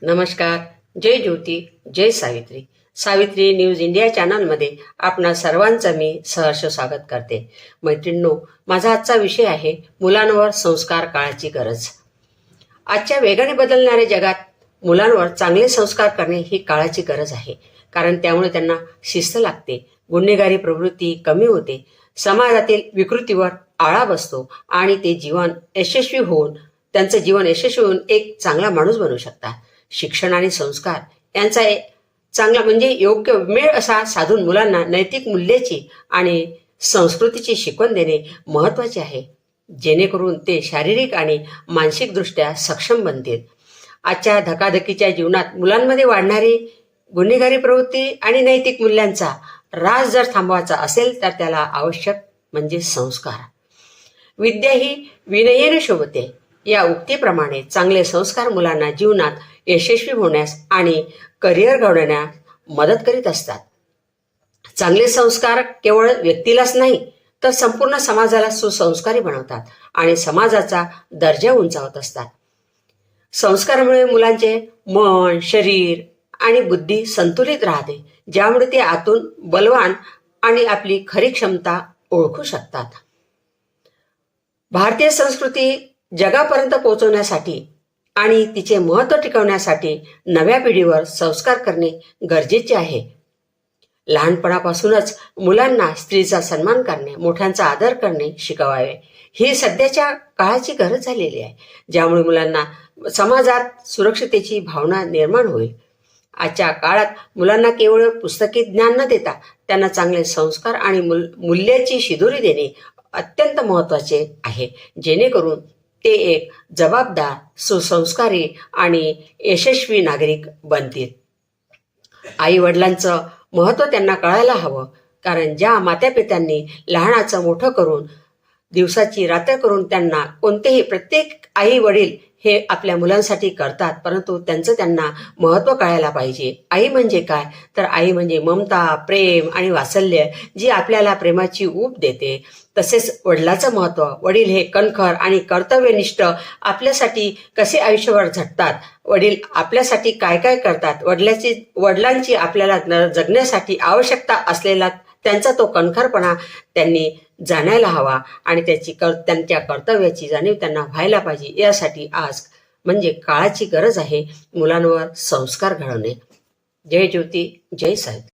नमस्कार. जय ज्योती, जय Savitri. Savitri news India चॅनलमध्ये आपणा सर्वांचं मी सहर्ष स्वागत करते. मैत्रिणींनो, माझा आजचा विषय आहे मुलांवर संस्कार काळाची गरज. आजच्या वेगाने बदलणाऱ्या जगात मुलांवर चांगले संस्कार करणे ही काळाची गरज आहे. कारण त्यामुळे त्यांना शिस्त लागते, गुन्हेगारी प्रवृत्ती कमी होते, समाजातील विकृतीवर आळा बसतो आणि ते त्यांचं जीवन यशस्वी होऊन एक चांगला माणूस बनू शकतात. शिक्षण आणि संस्कार यांचा चांगला म्हणजे योग्य मेळ असा साधून मुलांना नैतिक मूल्याची आणि संस्कृतीची शिकवण देणे महत्त्वाचे आहे, जेणेकरून ते शारीरिक आणि मानसिकदृष्ट्या सक्षम बनतील. आजच्या धकाधकीच्या जीवनात मुलांमध्ये वाढणारी गुन्हेगारी प्रवृत्ती आणि नैतिक मूल्यांचा ऱ्हास जर थांबवायचा असेल तर त्याला आवश्यक म्हणजे संस्कार. विद्या ही विनयेने शोभते या उक्तीप्रमाणे चांगले संस्कार मुलांना जीवनात यशस्वी होण्यास आणि करिअर घडवण्यास मदत करीत असतात. चांगले संस्कार केवळ व्यक्तीलाच नाही तर संपूर्ण समाजाला सुसंस्कारी बनवतात आणि समाजाचा दर्जा उंचावत असतात. संस्कारामुळे मुलांचे मन, शरीर आणि बुद्धी संतुलित राहते, ज्यामुळे ते आतून बलवान आणि आपली खरी क्षमता ओळखू शकतात. भारतीय संस्कृती जगापर्यंत पोहोचवण्यासाठी आणि तिचे महत्त्व टिकवण्यासाठी नव्या पिढीवर संस्कार करणे गरजेचे आहे. लहानपणापासूनच मुलांना स्त्रीचा सन्मान करणे, मोठ्यांचा आदर करणे शिकवावे ही सध्याच्या काळाची गरज झालेली आहे, ज्यामुळे मुलांना समाजात सुरक्षिततेची भावना निर्माण होईल. आजच्या काळात मुलांना केवळ पुस्तकी ज्ञान न देता त्यांना चांगले संस्कार आणि मूल्याची शिदोरी देणे अत्यंत महत्त्वाचे आहे, जेणेकरून ते एक जबाबदार, सुसंस्कारी आणि यशस्वी नागरिक बनतील. आई वडिलांचं महत्त्व त्यांना कळायला हवं, कारण ज्या मातापित्यांनी लहानाचं मोठं करून दिवसाची रात्र करून त्यांना प्रत्येक आई वडील हे आपल्या मुलांसाठी करतात, परंतु त्यांना महत्त्व कळायला पाहिजे. आई म्हणजे काय तर आई म्हणजे ममता, प्रेम आणि वात्सल्य, जी आपल्याला प्रेमाची ऊब देते. तसेच वडिलाचं महत्त्व, वडील हे कणखर आणि कर्तव्यनिष्ठ आपल्यासाठी कसे आयुष्यभर झटतात, वडील आपल्यासाठी काय काय करतात, वडिलांची आपल्याला जगण्यासाठी आवश्यकता असलेला त्यांचा तो कणखरपणा त्यांनी जाणायला हवा आणि त्यांच्या कर्तव्याची जाणीव त्यांना व्हायला पाहिजे. यासाठी आज म्हणजे काळाची गरज आहे मुलांवर संस्कार घडवणे. जय ज्योती, जय साहित्य.